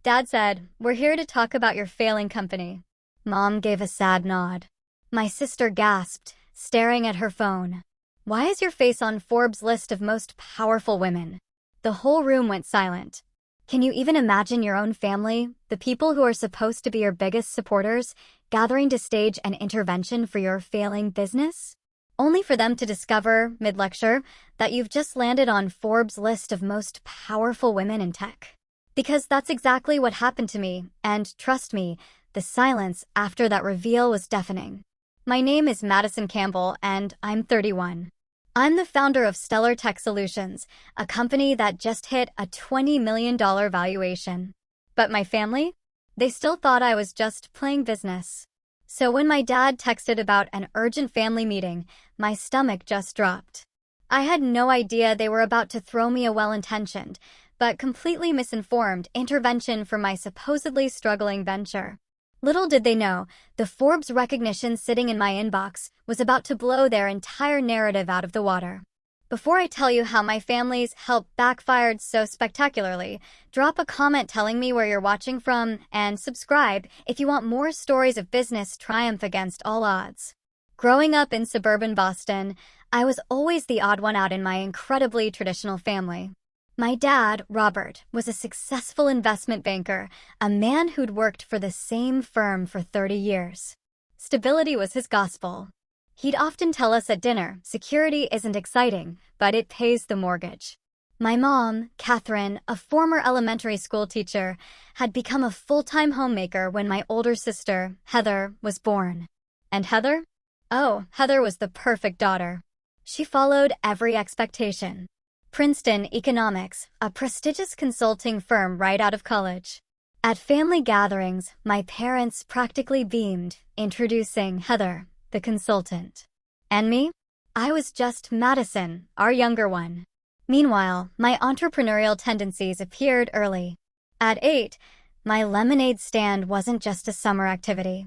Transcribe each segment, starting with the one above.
Dad said, "We're here to talk about your failing company." Mom gave a sad nod. My sister gasped, staring at her phone. "Why is your face on Forbes' list of most powerful women?" The whole room went silent. Can you even imagine your own family, the people who are supposed to be your biggest supporters, gathering to stage an intervention for your failing business? Only for them to discover, mid-lecture, that you've just landed on Forbes' list of most powerful women in tech. Because that's exactly what happened to me, and trust me, the silence after that reveal was deafening. My name is Madison Campbell, and I'm 31. I'm the founder of Stellar Tech Solutions, a company that just hit a $20 million valuation. But my family? They still thought I was just playing business. So when my dad texted about an urgent family meeting, my stomach just dropped. I had no idea they were about to throw me a well-intentioned, but completely misinformed intervention for my supposedly struggling venture. Little did they know, the Forbes recognition sitting in my inbox was about to blow their entire narrative out of the water. Before I tell you how my family's help backfired so spectacularly, drop a comment telling me where you're watching from and subscribe if you want more stories of business triumph against all odds. Growing up in suburban Boston, I was always the odd one out in my incredibly traditional family. My dad, Robert, was a successful investment banker, a man who'd worked for the same firm for 30 years. Stability was his gospel. He'd often tell us at dinner, security isn't exciting, but it pays the mortgage. My mom, Catherine, a former elementary school teacher, had become a full-time homemaker when my older sister, Heather, was born. And Heather? Oh, Heather was the perfect daughter. She followed every expectation. Princeton Economics, a prestigious consulting firm right out of college. At family gatherings, my parents practically beamed, introducing Heather, the consultant. And me? I was just Madison, our younger one. Meanwhile, my entrepreneurial tendencies appeared early. At 8, my lemonade stand wasn't just a summer activity.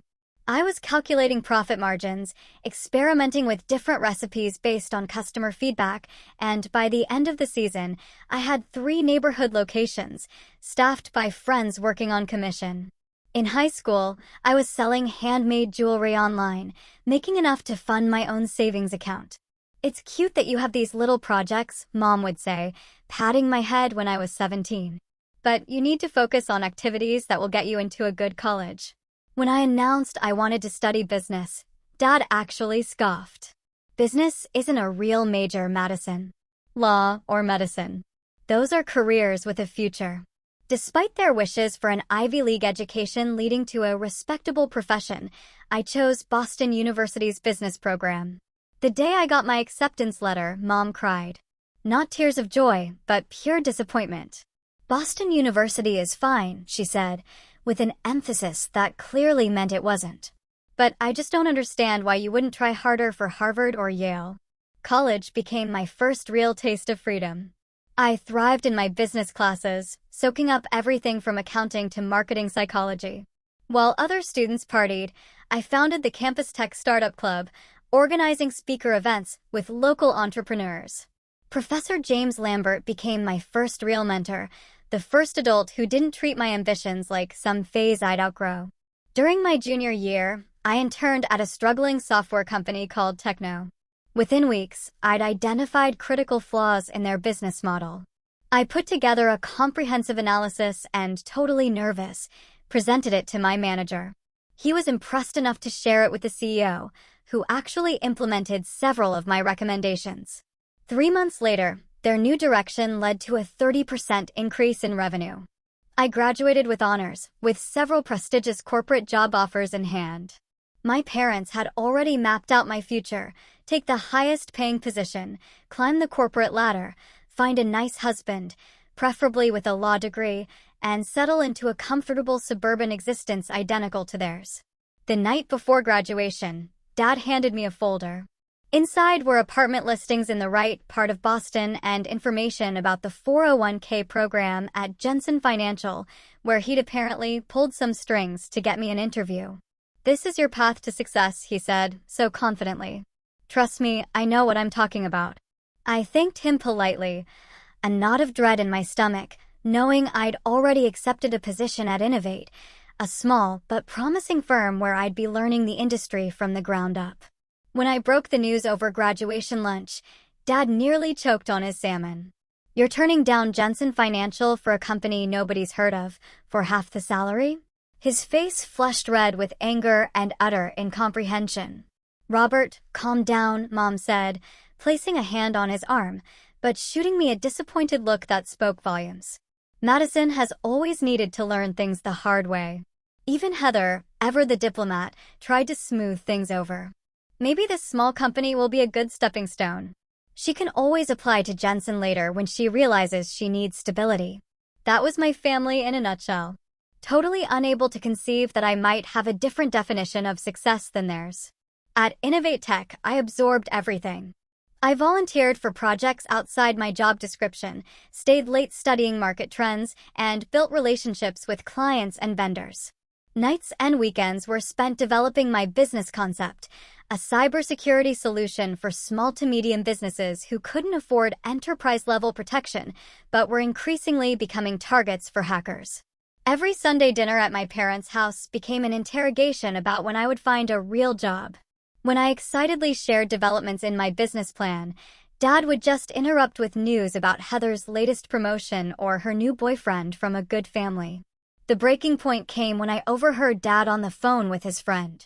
I was calculating profit margins, experimenting with different recipes based on customer feedback, and by the end of the season, I had 3 neighborhood locations, staffed by friends working on commission. In high school, I was selling handmade jewelry online, making enough to fund my own savings account. "It's cute that you have these little projects," Mom would say, patting my head when I was 17. "But you need to focus on activities that will get you into a good college." When I announced I wanted to study business, Dad actually scoffed. "Business isn't a real major, Madison. Law or medicine. Those are careers with a future." Despite their wishes for an Ivy League education leading to a respectable profession, I chose Boston University's business program. The day I got my acceptance letter, Mom cried. Not tears of joy, but pure disappointment. "Boston University is fine," she said, with an emphasis that clearly meant it wasn't. "But I just don't understand why you wouldn't try harder for Harvard or Yale." College became my first real taste of freedom. I thrived in my business classes, soaking up everything from accounting to marketing psychology. While other students partied, I founded the Campus Tech Startup Club, organizing speaker events with local entrepreneurs. Professor James Lambert became my first real mentor, the first adult who didn't treat my ambitions like some phase I'd outgrow. During my junior year, I interned at a struggling software company called Techno. Within weeks, I'd identified critical flaws in their business model. I put together a comprehensive analysis and, totally nervous, presented it to my manager. He was impressed enough to share it with the CEO, who actually implemented several of my recommendations. 3 months later, their new direction led to a 30% increase in revenue. I graduated with honors, with several prestigious corporate job offers in hand. My parents had already mapped out my future: take the highest paying position, climb the corporate ladder, find a nice husband, preferably with a law degree, and settle into a comfortable suburban existence identical to theirs. The night before graduation, Dad handed me a folder. Inside were apartment listings in the right part of Boston and information about the 401k program at Jensen Financial, where he'd apparently pulled some strings to get me an interview. "This is your path to success," he said, so confidently. "Trust me, I know what I'm talking about." I thanked him politely, a knot of dread in my stomach, knowing I'd already accepted a position at Innovate, a small but promising firm where I'd be learning the industry from the ground up. When I broke the news over graduation lunch, Dad nearly choked on his salmon. "You're turning down Jensen Financial for a company nobody's heard of for half the salary?" His face flushed red with anger and utter incomprehension. "Robert, calm down," Mom said, placing a hand on his arm, but shooting me a disappointed look that spoke volumes. Madison has always needed to learn things the hard way. Even Heather, ever the diplomat, tried to smooth things over. Maybe this small company will be a good stepping stone. She can always apply to Jensen later when she realizes she needs stability. That was my family in a nutshell. Totally unable to conceive that I might have a different definition of success than theirs. At Innovate Tech, I absorbed everything. I volunteered for projects outside my job description, stayed late studying market trends, and built relationships with clients and vendors. Nights and weekends were spent developing my business concept, a cybersecurity solution for small to medium businesses who couldn't afford enterprise-level protection but were increasingly becoming targets for hackers. Every Sunday dinner at my parents' house became an interrogation about when I would find a real job. When I excitedly shared developments in my business plan, Dad would just interrupt with news about Heather's latest promotion or her new boyfriend from a good family. The breaking point came when I overheard Dad on the phone with his friend.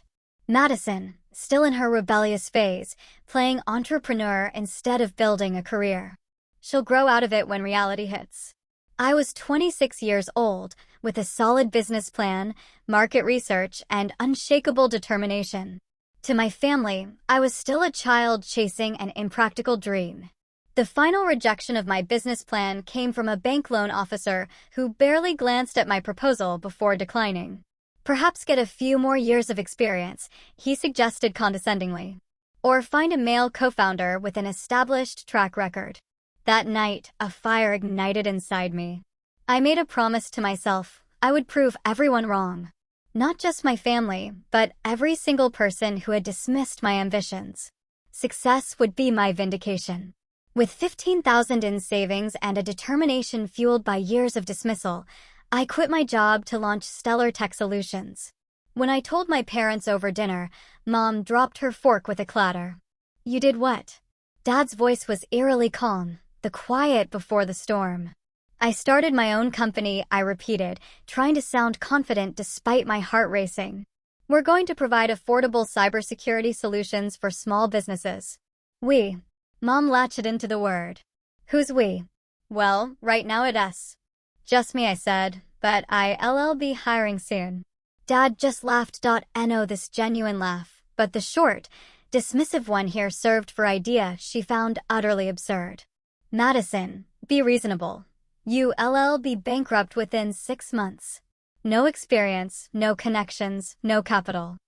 Madison, still in her rebellious phase, playing entrepreneur instead of building a career. She'll grow out of it when reality hits. I was 26 years old, with a solid business plan, market research, and unshakable determination. To my family, I was still a child chasing an impractical dream. The final rejection of my business plan came from a bank loan officer who barely glanced at my proposal before declining. "Perhaps get a few more years of experience," he suggested condescendingly. "Or find a male co-founder with an established track record." That night, a fire ignited inside me. I made a promise to myself I would prove everyone wrong. Not just my family, but every single person who had dismissed my ambitions. Success would be my vindication. With $15,000 in savings and a determination fueled by years of dismissal, I quit my job to launch Stellar Tech Solutions. When I told my parents over dinner, Mom dropped her fork with a clatter. "You did what?" Dad's voice was eerily calm, the quiet before the storm. "I started my own company," I repeated, trying to sound confident despite my heart racing. "We're going to provide affordable cybersecurity solutions for small businesses." "We." Mom latched into the word. "Who's we?" "Well, right now it's us." "Just me," I said, "but I'll be hiring soon." Dad just laughed. No, this genuine laugh, but the short, dismissive one here served for idea she found utterly absurd. "Madison, be reasonable. You'll be bankrupt within 6 months. No experience, no connections, no capital."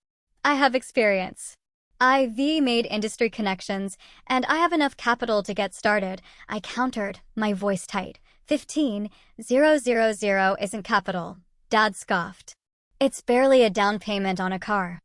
"I have experience. I've made industry connections, and I have enough capital to get started," I countered, my voice tight. 15,000 isn't capital," Dad scoffed. "It's barely a down payment on a car."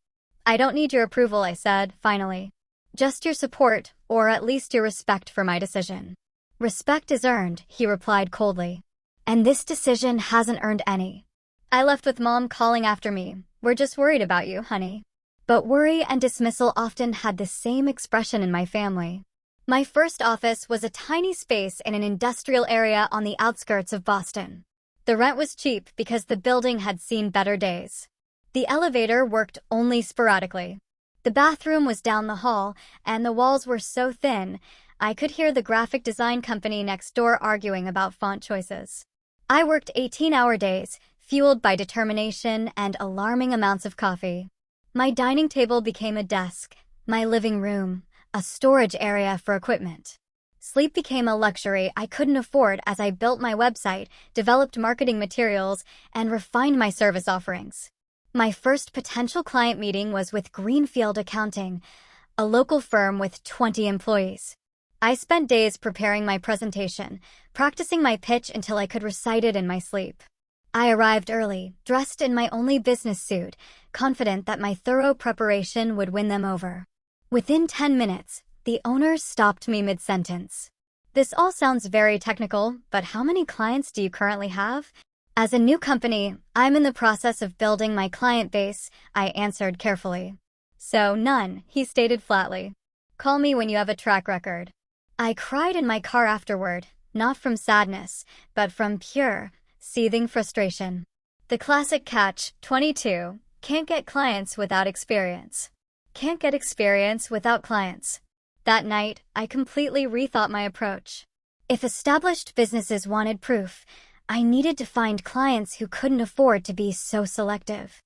"I don't need your approval," I said, finally. "Just your support, or at least your respect for my decision." "Respect is earned," he replied coldly. "And this decision hasn't earned any." I left with Mom calling after me. "We're just worried about you, honey." But worry and dismissal often had the same expression in my family. My first office was a tiny space in an industrial area on the outskirts of Boston. The rent was cheap because the building had seen better days. The elevator worked only sporadically. The bathroom was down the hall, and the walls were so thin, I could hear the graphic design company next door arguing about font choices. I worked 18-hour days, fueled by determination and alarming amounts of coffee. My dining table became a desk, my living room, a storage area for equipment. Sleep became a luxury I couldn't afford as I built my website, developed marketing materials, and refined my service offerings. My first potential client meeting was with Greenfield Accounting, a local firm with 20 employees. I spent days preparing my presentation, practicing my pitch until I could recite it in my sleep. I arrived early, dressed in my only business suit, confident that my thorough preparation would win them over. Within 10 minutes, the owner stopped me mid-sentence. This all sounds very technical, but how many clients do you currently have? As a new company, I'm in the process of building my client base, I answered carefully. So none, he stated flatly. Call me when you have a track record. I cried in my car afterward, not from sadness, but from pure, seething frustration. The classic catch, 22, can't get clients without experience. Can't get experience without clients. That night, I completely rethought my approach. If established businesses wanted proof, I needed to find clients who couldn't afford to be so selective.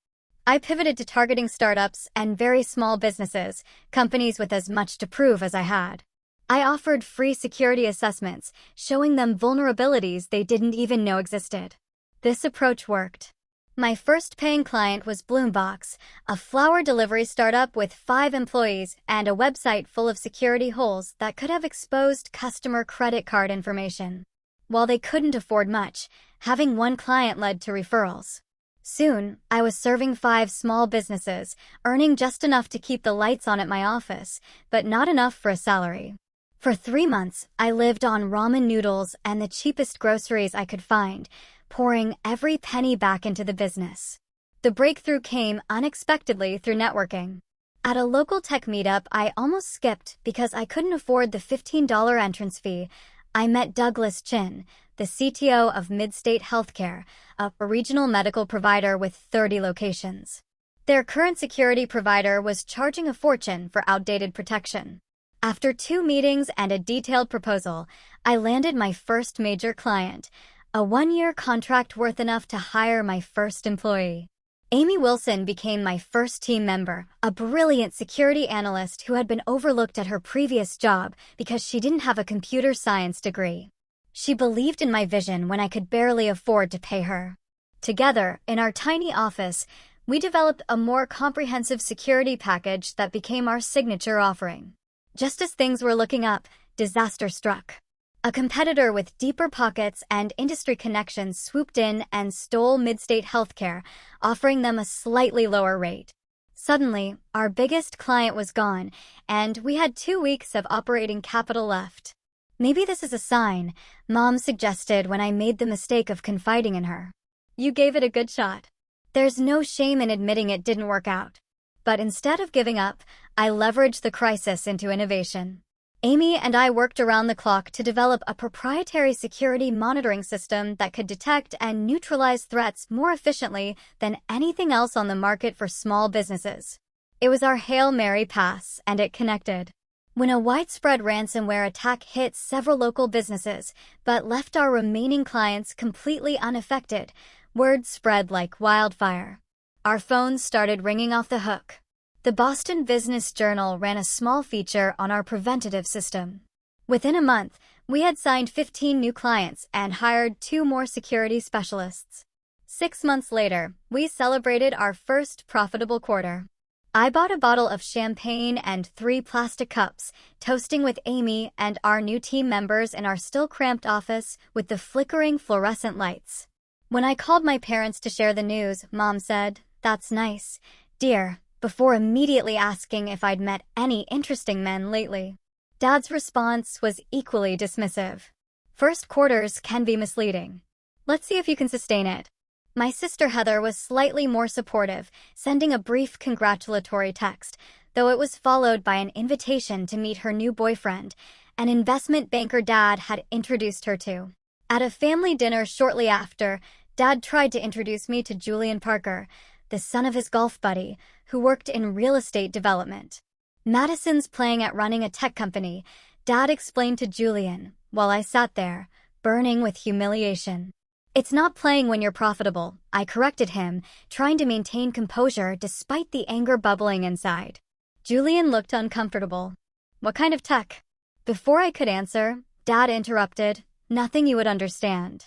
I pivoted to targeting startups and very small businesses, companies with as much to prove as I had. I offered free security assessments, showing them vulnerabilities they didn't even know existed. This approach worked. My first paying client was Bloombox, a flower delivery startup with 5 employees and a website full of security holes that could have exposed customer credit card information. While they couldn't afford much, having one client led to referrals. Soon, I was serving 5 small businesses, earning just enough to keep the lights on at my office, but not enough for a salary. For 3 months, I lived on ramen noodles and the cheapest groceries I could find, pouring every penny back into the business. The breakthrough came unexpectedly through networking. At a local tech meetup I almost skipped because I couldn't afford the $15 entrance fee, I met Douglas Chin, the CTO of Midstate Healthcare, a regional medical provider with 30 locations. Their current security provider was charging a fortune for outdated protection. After 2 meetings and a detailed proposal, I landed my first major client, a 1-year contract worth enough to hire my first employee. Amy Wilson became my first team member, a brilliant security analyst who had been overlooked at her previous job because she didn't have a computer science degree. She believed in my vision when I could barely afford to pay her. Together, in our tiny office, we developed a more comprehensive security package that became our signature offering. Just as things were looking up, disaster struck. A competitor with deeper pockets and industry connections swooped in and stole Midstate Healthcare, offering them a slightly lower rate. Suddenly, our biggest client was gone, and we had 2 weeks of operating capital left. Maybe this is a sign, Mom suggested when I made the mistake of confiding in her. You gave it a good shot. There's no shame in admitting it didn't work out. But instead of giving up, I leveraged the crisis into innovation. Amy and I worked around the clock to develop a proprietary security monitoring system that could detect and neutralize threats more efficiently than anything else on the market for small businesses. It was our Hail Mary pass, and it connected. When a widespread ransomware attack hit several local businesses, but left our remaining clients completely unaffected, word spread like wildfire. Our phones started ringing off the hook. The Boston Business Journal ran a small feature on our preventative system. Within a month, we had signed 15 new clients and hired 2 more security specialists. 6 months later, we celebrated our first profitable quarter. I bought a bottle of champagne and 3 plastic cups, toasting with Amy and our new team members in our still cramped office with the flickering fluorescent lights. When I called my parents to share the news, Mom said, "That's nice, dear," before immediately asking if I'd met any interesting men lately. Dad's response was equally dismissive. First quarters can be misleading. Let's see if you can sustain it. My sister Heather was slightly more supportive, sending a brief congratulatory text, though it was followed by an invitation to meet her new boyfriend, an investment banker Dad had introduced her to. At a family dinner shortly after, Dad tried to introduce me to Julian Parker, the son of his golf buddy, who worked in real estate development. Madison's playing at running a tech company, Dad explained to Julian, while I sat there, burning with humiliation. It's not playing when you're profitable, I corrected him, trying to maintain composure despite the anger bubbling inside. Julian looked uncomfortable. What kind of tech? Before I could answer, Dad interrupted, nothing you would understand.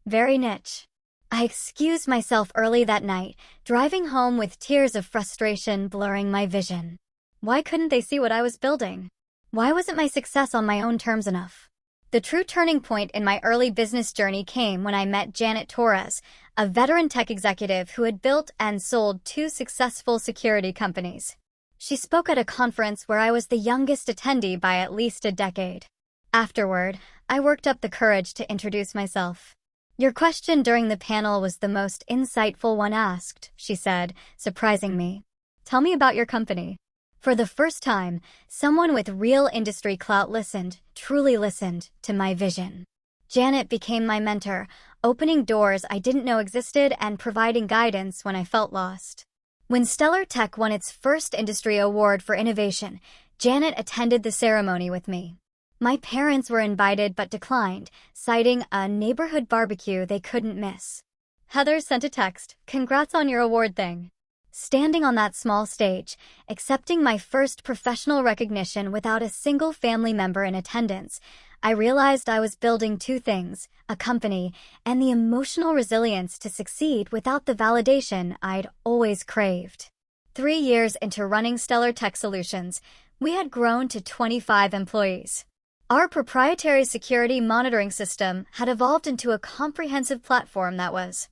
Very niche. I excused myself early that night, driving home with tears of frustration blurring my vision. Why couldn't they see what I was building? Why wasn't my success on my own terms enough? The true turning point in my early business journey came when I met Janet Torres, a veteran tech executive who had built and sold 2 successful security companies. She spoke at a conference where I was the youngest attendee by at least a decade. Afterward, I worked up the courage to introduce myself. "Your question during the panel was the most insightful one asked," she said, surprising me. "Tell me about your company." For the first time, someone with real industry clout listened, truly listened, to my vision. Janet became my mentor, opening doors I didn't know existed and providing guidance when I felt lost. When Stellar Tech won its first industry award for innovation, Janet attended the ceremony with me. My parents were invited but declined, citing a neighborhood barbecue they couldn't miss. Heather sent a text, "Congrats on your award thing." Standing on that small stage, accepting my first professional recognition without a single family member in attendance, I realized I was building two things: a company and the emotional resilience to succeed without the validation I'd always craved. 3 years into running Stellar Tech Solutions, we had grown to 25 employees. Our proprietary security monitoring system had evolved into a comprehensive platform that was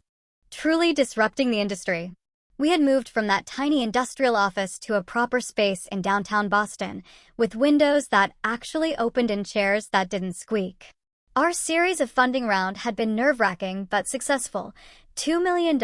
truly disrupting the industry. We had moved from that tiny industrial office to a proper space in downtown Boston, with windows that actually opened and chairs that didn't squeak. Our series of funding round had been nerve-wracking but successful, $2 million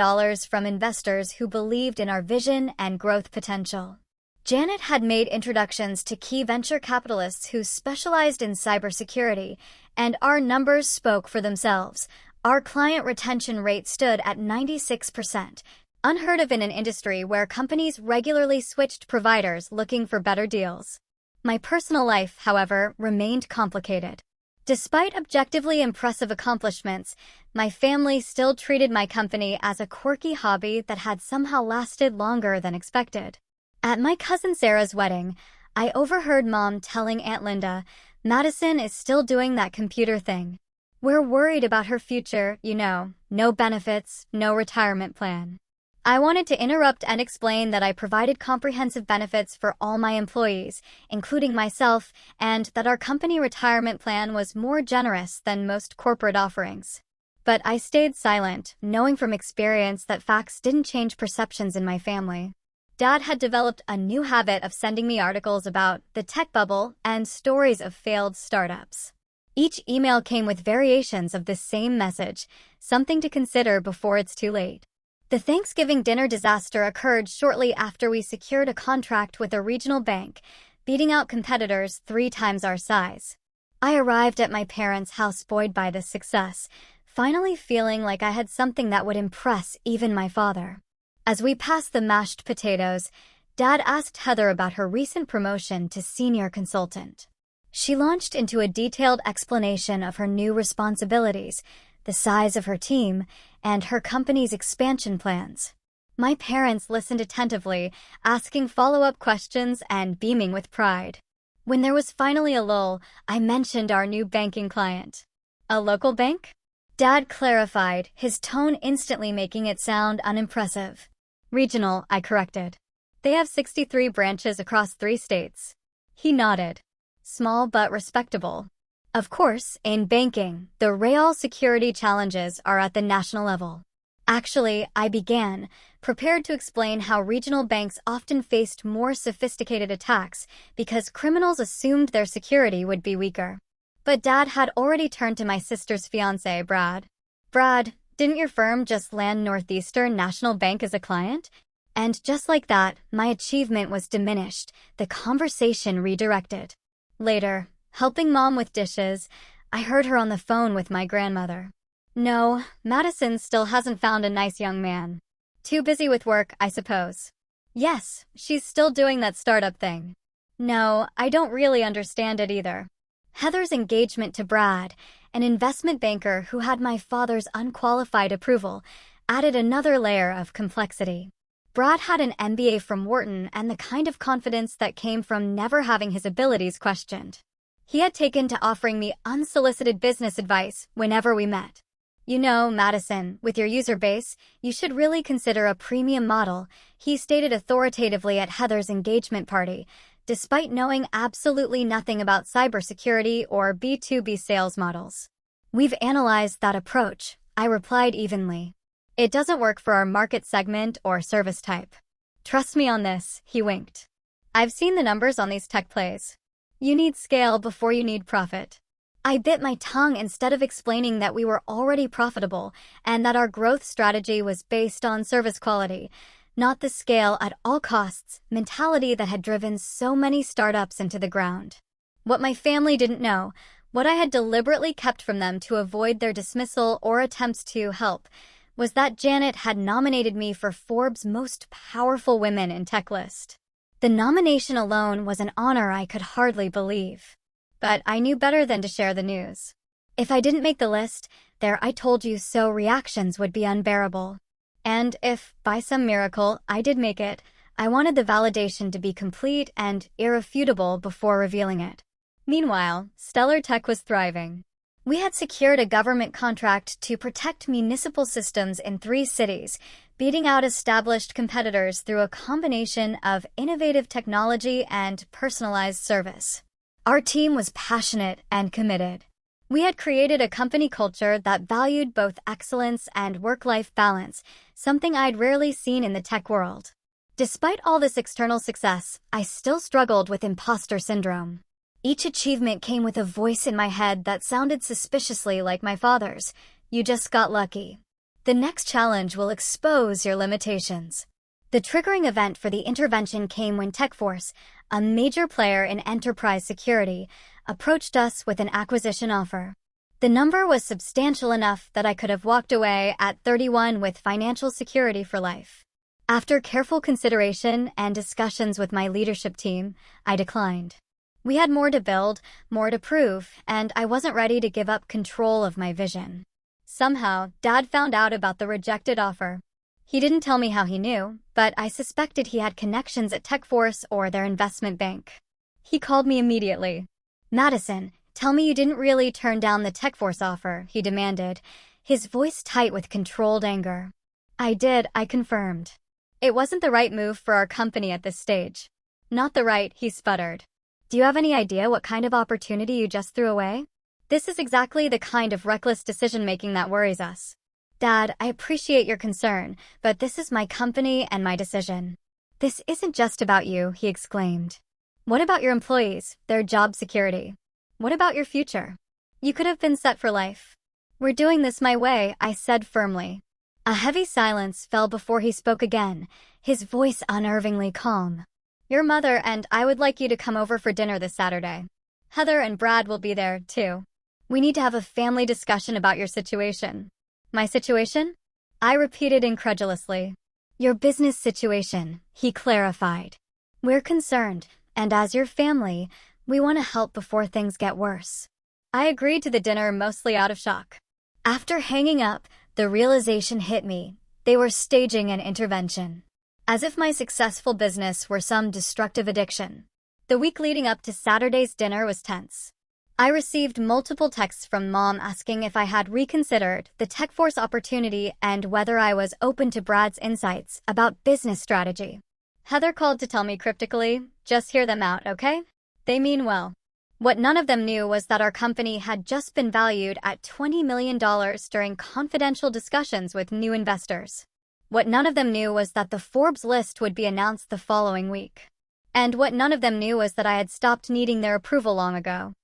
from investors who believed in our vision and growth potential. Janet had made introductions to key venture capitalists who specialized in cybersecurity, and our numbers spoke for themselves. Our client retention rate stood at 96%. Unheard of in an industry where companies regularly switched providers looking for better deals. My personal life, however, remained complicated. Despite objectively impressive accomplishments, my family still treated my company as a quirky hobby that had somehow lasted longer than expected. At my cousin Sarah's wedding, I overheard Mom telling Aunt Linda, "Madison is still doing that computer thing. We're worried about her future, no benefits, no retirement plan." I wanted to interrupt and explain that I provided comprehensive benefits for all my employees, including myself, and that our company retirement plan was more generous than most corporate offerings. But I stayed silent, knowing from experience that facts didn't change perceptions in my family. Dad had developed a new habit of sending me articles about the tech bubble and stories of failed startups. Each email came with variations of this same message, something to consider before it's too late. The Thanksgiving dinner disaster occurred shortly after we secured a contract with a regional bank, beating out competitors 3 times our size. I arrived at my parents' house buoyed by this success, finally feeling like I had something that would impress even my father. As we passed the mashed potatoes, Dad asked Heather about her recent promotion to senior consultant. She launched into a detailed explanation of her new responsibilities, the size of her team, and her company's expansion plans. My parents listened attentively, asking follow-up questions and beaming with pride. When there was finally a lull, I mentioned our new banking client. "A local bank?" Dad clarified, his tone instantly making it sound unimpressive. "Regional," I corrected. "They have 63 branches across 3 states." He nodded. "Small but respectable." Of course, in banking, the real security challenges are at the national level. Actually, I began, prepared to explain how regional banks often faced more sophisticated attacks because criminals assumed their security would be weaker. But Dad had already turned to my sister's fiancé, Brad. "Brad, didn't your firm just land Northeastern National Bank as a client?" And just like that, my achievement was diminished, the conversation redirected. Later, helping Mom with dishes, I heard her on the phone with my grandmother. "No, Madison still hasn't found a nice young man. Too busy with work, I suppose." "Yes, she's still doing that startup thing." "No, I don't really understand it either." Heather's engagement to Brad, an investment banker who had my father's unqualified approval, added another layer of complexity. Brad had an MBA from Wharton and the kind of confidence that came from never having his abilities questioned. He had taken to offering me unsolicited business advice whenever we met. "Madison, with your user base, you should really consider a premium model," he stated authoritatively at Heather's engagement party, despite knowing absolutely nothing about cybersecurity or B2B sales models. "We've analyzed that approach," I replied evenly. "It doesn't work for our market segment or service type." "Trust me on this," he winked. "I've seen the numbers on these tech plays. You need scale before you need profit." I bit my tongue instead of explaining that we were already profitable and that our growth strategy was based on service quality, not the scale at all costs mentality that had driven so many startups into the ground. What my family didn't know, what I had deliberately kept from them to avoid their dismissal or attempts to help, was that Janet had nominated me for Forbes' Most Powerful Women in Tech list. The nomination alone was an honor I could hardly believe. But I knew better than to share the news. If I didn't make the list, their "I told you so" reactions would be unbearable. And if, by some miracle, I did make it, I wanted the validation to be complete and irrefutable before revealing it. Meanwhile, Stellar Tech was thriving. We had secured a government contract to protect municipal systems in 3 cities, beating out established competitors through a combination of innovative technology and personalized service. Our team was passionate and committed. We had created a company culture that valued both excellence and work-life balance, something I'd rarely seen in the tech world. Despite all this external success, I still struggled with imposter syndrome. Each achievement came with a voice in my head that sounded suspiciously like my father's. "You just got lucky. The next challenge will expose your limitations." The triggering event for the intervention came when TechForce, a major player in enterprise security, approached us with an acquisition offer. The number was substantial enough that I could have walked away at 31 with financial security for life. After careful consideration and discussions with my leadership team, I declined. We had more to build, more to prove, and I wasn't ready to give up control of my vision. Somehow, Dad found out about the rejected offer. He didn't tell me how he knew, but I suspected he had connections at TechForce or their investment bank. He called me immediately. "Madison, tell me you didn't really turn down the TechForce offer," he demanded, his voice tight with controlled anger. "I did," I confirmed. "It wasn't the right move for our company at this stage." "Not the right," he sputtered. "Do you have any idea what kind of opportunity you just threw away? This is exactly the kind of reckless decision-making that worries us." "Dad, I appreciate your concern, but this is my company and my decision." "This isn't just about you," he exclaimed. "What about your employees, their job security? What about your future? You could have been set for life." "We're doing this my way," I said firmly. A heavy silence fell before he spoke again, his voice unnervingly calm. "Your mother and I would like you to come over for dinner this Saturday. Heather and Brad will be there, too. We need to have a family discussion about your situation." "My situation?" I repeated incredulously. "Your business situation," he clarified. "We're concerned, and as your family, we want to help before things get worse." I agreed to the dinner mostly out of shock. After hanging up, the realization hit me. They were staging an intervention. As if my successful business were some destructive addiction. The week leading up to Saturday's dinner was tense. I received multiple texts from Mom asking if I had reconsidered the TechForce opportunity and whether I was open to Brad's insights about business strategy. Heather called to tell me cryptically, "Just hear them out, okay? They mean well." What none of them knew was that our company had just been valued at $20 million during confidential discussions with new investors. What none of them knew was that the Forbes list would be announced the following week. And what none of them knew was that I had stopped needing their approval long ago.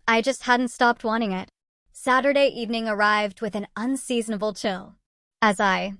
I just hadn't stopped wanting it. Saturday evening arrived with an unseasonable chill. As I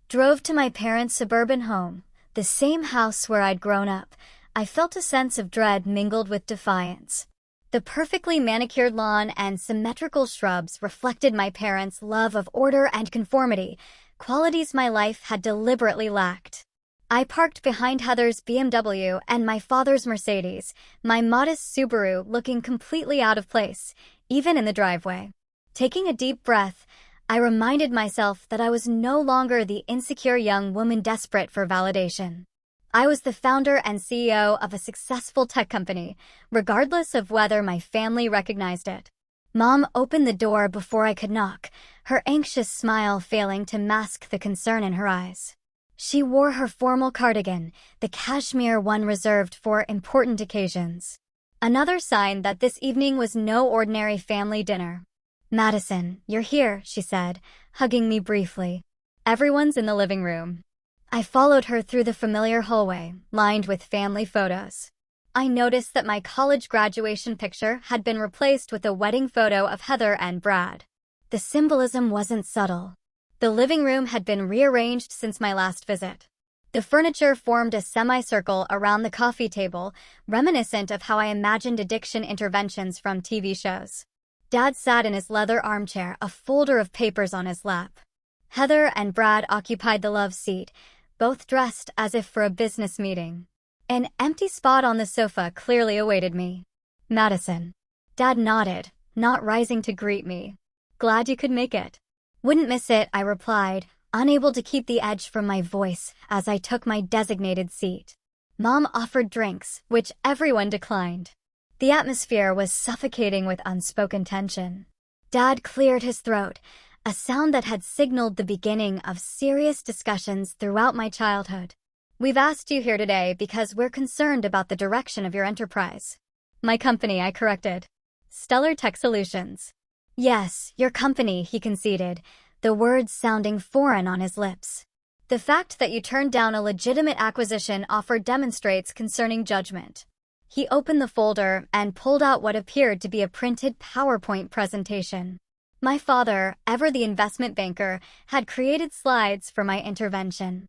drove to my parents' suburban home, the same house where I'd grown up, I felt a sense of dread mingled with defiance. The perfectly manicured lawn and symmetrical shrubs reflected my parents' love of order and conformity, qualities my life had deliberately lacked. I parked behind Heather's BMW and my father's Mercedes, my modest Subaru looking completely out of place, even in the driveway. Taking a deep breath, I reminded myself that I was no longer the insecure young woman desperate for validation. I was the founder and CEO of a successful tech company, regardless of whether my family recognized it. Mom opened the door before I could knock, her anxious smile failing to mask the concern in her eyes. She wore her formal cardigan, the cashmere one reserved for important occasions. Another sign that this evening was no ordinary family dinner. "Madison, you're here," she said, hugging me briefly. "Everyone's in the living room." I followed her through the familiar hallway, lined with family photos. I noticed that my college graduation picture had been replaced with a wedding photo of Heather and Brad. The symbolism wasn't subtle. The living room had been rearranged since my last visit. The furniture formed a semicircle around the coffee table, reminiscent of how I imagined addiction interventions from TV shows. Dad sat in his leather armchair, a folder of papers on his lap. Heather and Brad occupied the love seat, both dressed as if for a business meeting. An empty spot on the sofa clearly awaited me. Madison. Dad nodded, not rising to greet me. Glad you could make it. Wouldn't miss it, I replied, unable to keep the edge from my voice as I took my designated seat. Mom offered drinks, which everyone declined. The atmosphere was suffocating with unspoken tension. Dad cleared his throat, a sound that had signaled the beginning of serious discussions throughout my childhood. We've asked you here today because we're concerned about the direction of your enterprise. My company, I corrected. Stellar Tech Solutions. Yes, your company, he conceded, the words sounding foreign on his lips. The fact that you turned down a legitimate acquisition offer demonstrates concerning judgment. He opened the folder and pulled out what appeared to be a printed PowerPoint presentation. My father, ever the investment banker, had created slides for my intervention.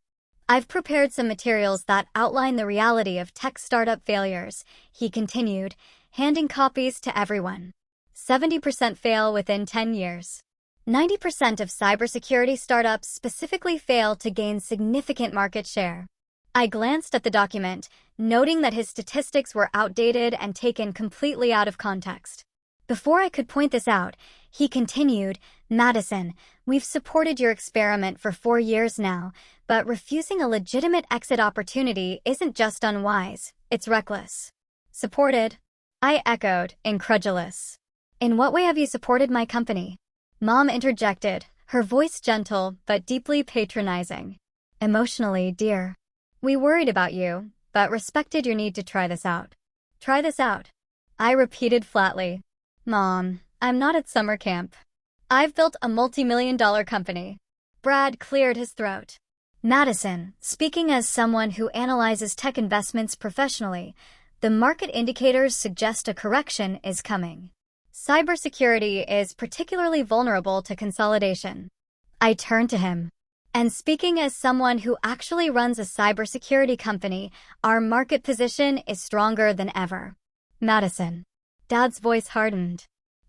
I've prepared some materials that outline the reality of tech startup failures, he continued, handing copies to everyone. 70% fail within 10 years. 90% of cybersecurity startups specifically fail to gain significant market share. I glanced at the document, noting that his statistics were outdated and taken completely out of context. Before I could point this out, he continued, Madison, we've supported your experiment for 4 years now, but refusing a legitimate exit opportunity isn't just unwise, it's reckless. Supported? I echoed, incredulous. In what way have you supported my company? Mom interjected, her voice gentle but deeply patronizing. Emotionally, dear. We worried about you, but respected your need to try this out. Try this out. I repeated flatly. Mom, I'm not at summer camp. I've built a multi-million-dollar company. Brad cleared his throat. Madison, speaking as someone who analyzes tech investments professionally, the market indicators suggest a correction is coming. Cybersecurity is particularly vulnerable to consolidation. I turned to him. And speaking as someone who actually runs a cybersecurity company, our market position is stronger than ever. Madison. Dad's voice hardened.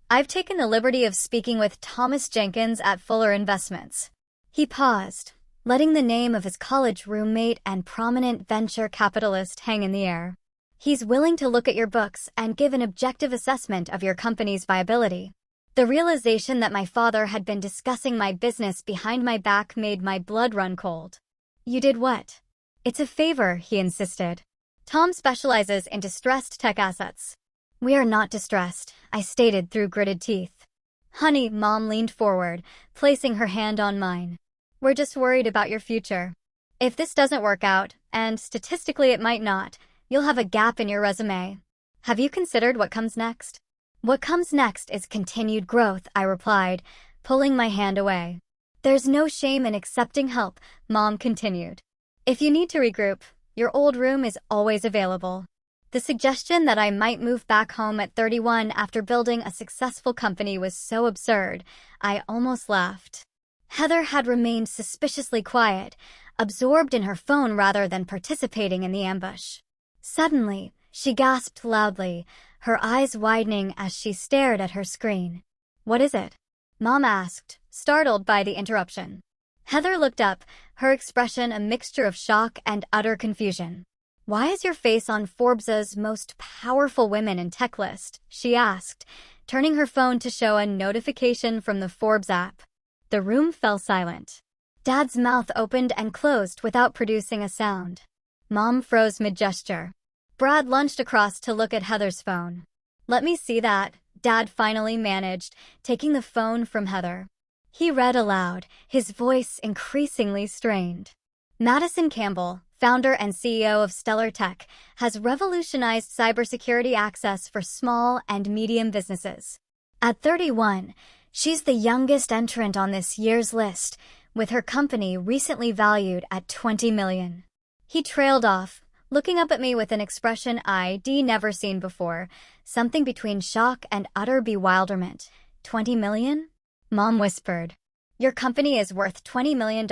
I've taken the liberty of speaking with Thomas Jenkins at Fuller Investments. He paused, letting the name of his college roommate and prominent venture capitalist hang in the air. He's willing to look at your books and give an objective assessment of your company's viability. The realization that my father had been discussing my business behind my back made my blood run cold. You did what? It's a favor, he insisted. Tom specializes in distressed tech assets. We are not distressed, I stated through gritted teeth. Honey, Mom leaned forward, placing her hand on mine. We're just worried about your future. If this doesn't work out, and statistically it might not, you'll have a gap in your resume. Have you considered what comes next? What comes next is continued growth, I replied, pulling my hand away. There's no shame in accepting help, Mom continued. If you need to regroup, your old room is always available. The suggestion that I might move back home at 31 after building a successful company was so absurd, I almost laughed. Heather had remained suspiciously quiet, absorbed in her phone rather than participating in the ambush. Suddenly, she gasped loudly, her eyes widening as she stared at her screen. What is it? Mom asked, startled by the interruption. Heather looked up, her expression a mixture of shock and utter confusion. Why is your face on Forbes' most powerful women in tech list? She asked, turning her phone to show a notification from the Forbes app. The room fell silent. Dad's mouth opened and closed without producing a sound. Mom froze mid-gesture. Brad lunged across to look at Heather's phone. Let me see that, Dad finally managed, taking the phone from Heather. He read aloud, his voice increasingly strained. Madison Campbell, founder and CEO of Stellar Tech, has revolutionized cybersecurity access for small and medium businesses. At 31, she's the youngest entrant on this year's list, with her company recently valued at $20 million. He trailed off, looking up at me with an expression I'd never seen before, something between shock and utter bewilderment. $20 million? Mom whispered. Your company is worth $20 million?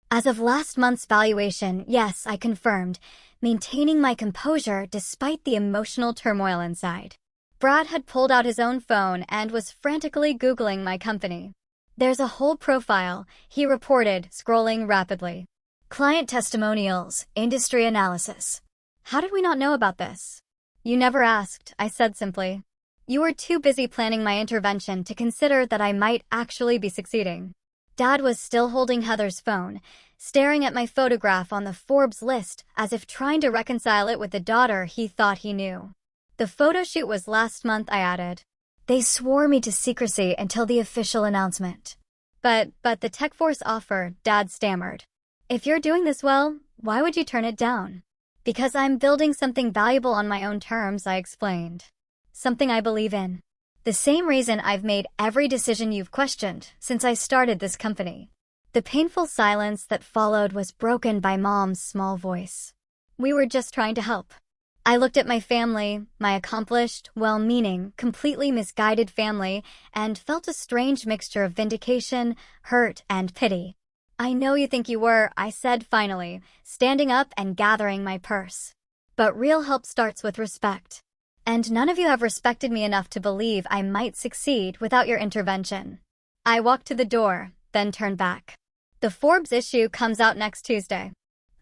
As of last month's valuation, yes, I confirmed, maintaining my composure despite the emotional turmoil inside. Brad had pulled out his own phone and was frantically Googling my company. There's a whole profile, he reported, scrolling rapidly. Client testimonials, industry analysis. How did we not know about this? You never asked, I said simply. You were too busy planning my intervention to consider that I might actually be succeeding. Dad was still holding Heather's phone, staring at my photograph on the Forbes list as if trying to reconcile it with the daughter he thought he knew. The photo shoot was last month, I added. They swore me to secrecy until the official announcement. But the tech force offer, Dad stammered. If you're doing this well, why would you turn it down? Because I'm building something valuable on my own terms, I explained. Something I believe in. The same reason I've made every decision you've questioned since I started this company. The painful silence that followed was broken by Mom's small voice. We were just trying to help. I looked at my family, my accomplished, well-meaning, completely misguided family, and felt a strange mixture of vindication, hurt, and pity. I know you think you were, I said finally, standing up and gathering my purse. But real help starts with respect. And none of you have respected me enough to believe I might succeed without your intervention. I walked to the door, then turned back. The Forbes issue comes out next Tuesday.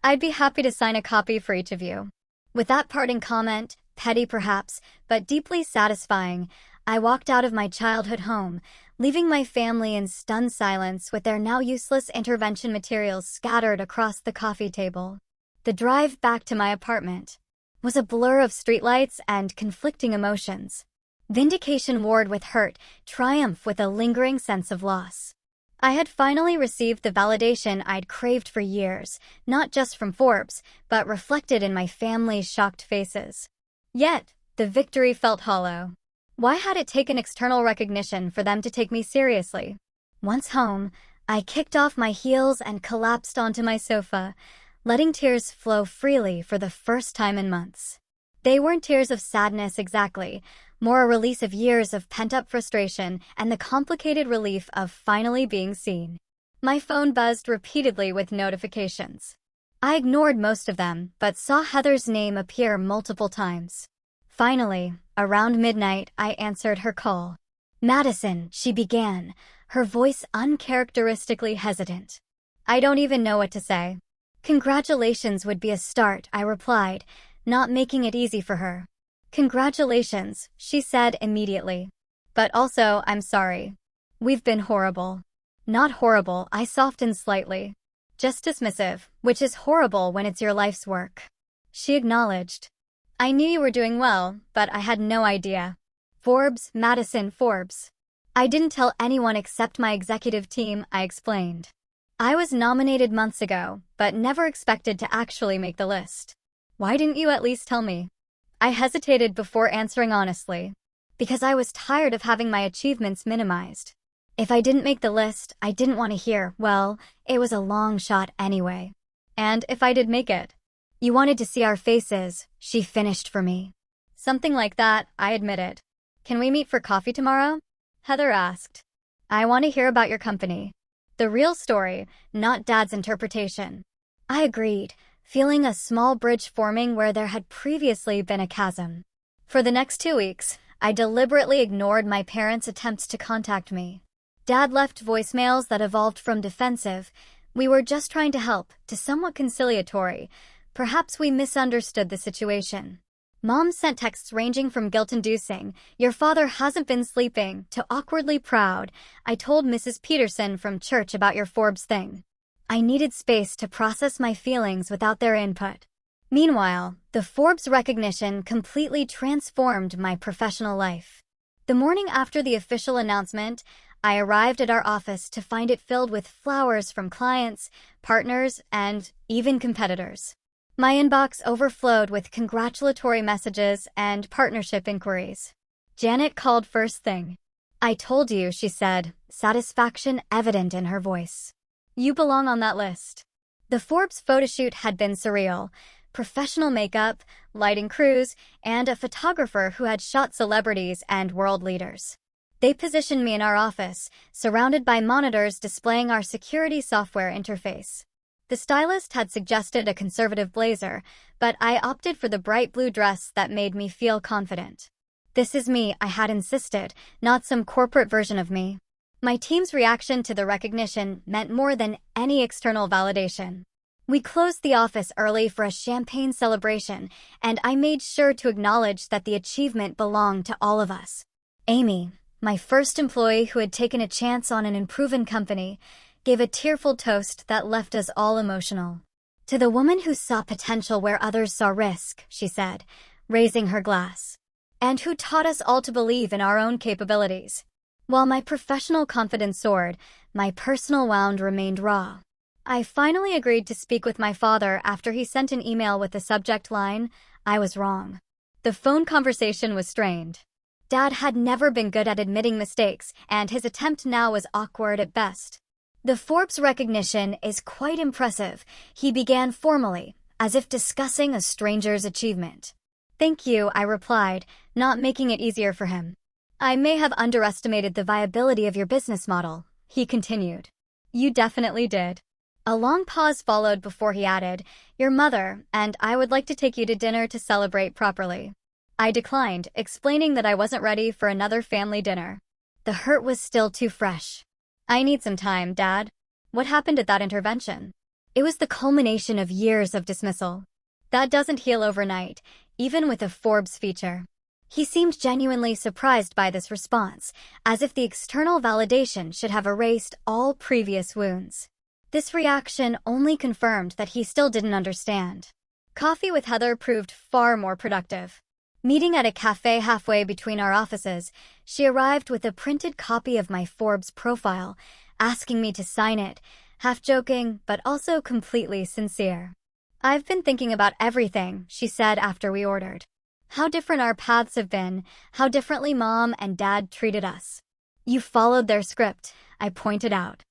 I'd be happy to sign a copy for each of you. With that parting comment, petty perhaps, but deeply satisfying, I walked out of my childhood home, leaving my family in stunned silence with their now useless intervention materials scattered across the coffee table. The drive back to my apartment was a blur of streetlights and conflicting emotions. Vindication warred with hurt, triumph with a lingering sense of loss. I had finally received the validation I'd craved for years, not just from Forbes, but reflected in my family's shocked faces. Yet, the victory felt hollow. Why had it taken external recognition for them to take me seriously? Once home, I kicked off my heels and collapsed onto my sofa, letting tears flow freely for the first time in months. They weren't tears of sadness exactly, more a release of years of pent-up frustration and the complicated relief of finally being seen. My phone buzzed repeatedly with notifications. I ignored most of them, but saw Heather's name appear multiple times. Finally, around midnight, I answered her call. Madison, she began, her voice uncharacteristically hesitant. I don't even know what to say. Congratulations would be a start, I replied, not making it easy for her. Congratulations, she said immediately. But also, I'm sorry. We've been horrible. Not horrible, I softened slightly. Just dismissive, which is horrible when it's your life's work. She acknowledged. I knew you were doing well, but I had no idea. Forbes, Madison Forbes. I didn't tell anyone except my executive team, I explained. I was nominated months ago, but never expected to actually make the list. Why didn't you at least tell me? I hesitated before answering honestly. Because I was tired of having my achievements minimized. If I didn't make the list, I didn't want to hear, well, it was a long shot anyway. And if I did make it, you wanted to see our faces, she finished for me. Something like that, I admitted. Can we meet for coffee tomorrow? Heather asked. I want to hear about your company. The real story, not Dad's interpretation. I agreed, feeling a small bridge forming where there had previously been a chasm. For the next 2 weeks, I deliberately ignored my parents' attempts to contact me. Dad left voicemails that evolved from defensive, "We were just trying to help," to somewhat conciliatory. Perhaps we misunderstood the situation. Mom sent texts ranging from guilt-inducing, "Your father hasn't been sleeping," to awkwardly proud, "I told Mrs. Peterson from church about your Forbes thing." I needed space to process my feelings without their input. Meanwhile, the Forbes recognition completely transformed my professional life. The morning after the official announcement, I arrived at our office to find it filled with flowers from clients, partners, and even competitors. My inbox overflowed with congratulatory messages and partnership inquiries. Janet called first thing. "I told you," she said, satisfaction evident in her voice. "You belong on that list." The Forbes photoshoot had been surreal. professional makeup, lighting crews, and a photographer who had shot celebrities and world leaders. They positioned me in our office, surrounded by monitors displaying our security software interface. The stylist had suggested a conservative blazer, but I opted for the bright blue dress that made me feel confident. This is me, I had insisted, not some corporate version of me. My team's reaction to the recognition meant more than any external validation. We closed the office early for a champagne celebration, and I made sure to acknowledge that the achievement belonged to all of us. Amy, my first employee who had taken a chance on an unproven company, gave a tearful toast that left us all emotional. To the woman who saw potential where others saw risk, she said, raising her glass. And who taught us all to believe in our own capabilities. While my professional confidence soared, my personal wound remained raw. I finally agreed to speak with my father after he sent an email with the subject line, "I was wrong." The phone conversation was strained. Dad had never been good at admitting mistakes, and his attempt now was awkward at best. "The Forbes recognition is quite impressive," he began formally, as if discussing a stranger's achievement. "Thank you," I replied, not making it easier for him. "I may have underestimated the viability of your business model," he continued. "You definitely did." A long pause followed before he added, "Your mother and I would like to take you to dinner to celebrate properly." I declined, explaining that I wasn't ready for another family dinner. The hurt was still too fresh. "I need some time, Dad." "What happened at that intervention?" "It was the culmination of years of dismissal." "That doesn't heal overnight, even with a Forbes feature." He seemed genuinely surprised by this response, as if the external validation should have erased all previous wounds. This reaction only confirmed that he still didn't understand. Coffee with Heather proved far more productive. Meeting at a cafe halfway between our offices, she arrived with a printed copy of my Forbes profile, asking me to sign it, half joking but also completely sincere. "I've been thinking about everything," she said after we ordered. "How different our paths have been, how differently Mom and Dad treated us." "You followed their script," I pointed out.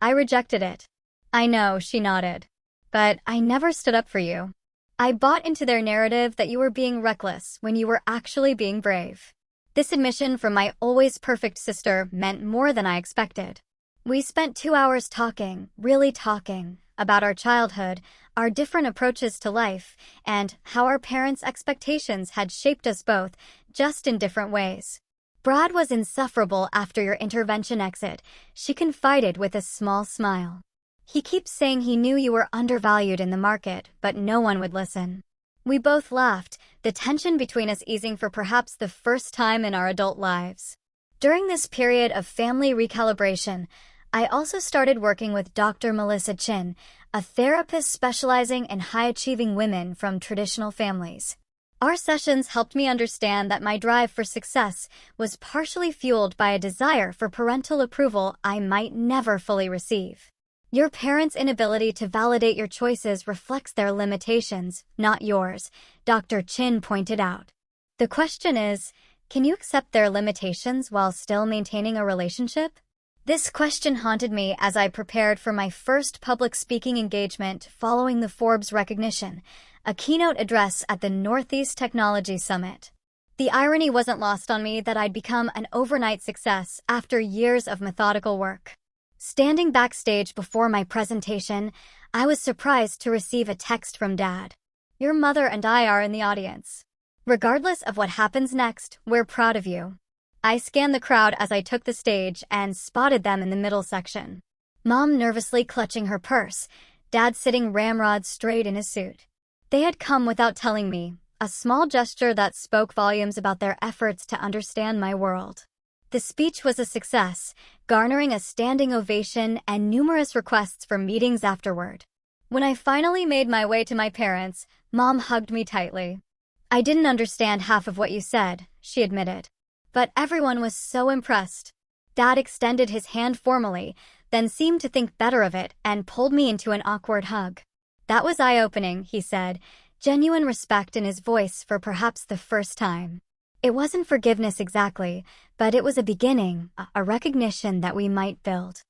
"I rejected it." "I know," she nodded. "But I never stood up for you. I bought into their narrative that you were being reckless when you were actually being brave." This admission from my always perfect sister meant more than I expected. We spent 2 hours talking, really talking, about our childhood, our different approaches to life, and how our parents' expectations had shaped us both, just in different ways. "Brad was insufferable after your intervention exit," she confided with a small smile. "He keeps saying he knew you were undervalued in the market, but no one would listen." We both laughed, the tension between us easing for perhaps the first time in our adult lives. During this period of family recalibration, I also started working with Dr. Melissa Chin, a therapist specializing in high-achieving women from traditional families. Our sessions helped me understand that my drive for success was partially fueled by a desire for parental approval I might never fully receive. "Your parents' inability to validate your choices reflects their limitations, not yours," Dr. Chin pointed out. "The question is, can you accept their limitations while still maintaining a relationship?" This question haunted me as I prepared for my first public speaking engagement following the Forbes recognition, a keynote address at the Northeast Technology Summit. The irony wasn't lost on me that I'd become an overnight success after years of methodical work. Standing backstage before my presentation, I was surprised to receive a text from Dad. "Your mother and I are in the audience. Regardless of what happens next, we're proud of you." I scanned the crowd as I took the stage and spotted them in the middle section. Mom nervously clutching her purse, Dad sitting ramrod straight in his suit. They had come without telling me, a small gesture that spoke volumes about their efforts to understand my world. The speech was a success, garnering a standing ovation and numerous requests for meetings afterward. When I finally made my way to my parents, Mom hugged me tightly. "I didn't understand half of what you said," she admitted. "But everyone was so impressed." Dad extended his hand formally, then seemed to think better of it and pulled me into an awkward hug. "That was eye-opening," he said, genuine respect in his voice for perhaps the first time. It wasn't forgiveness exactly, but it was a beginning, a recognition that we might build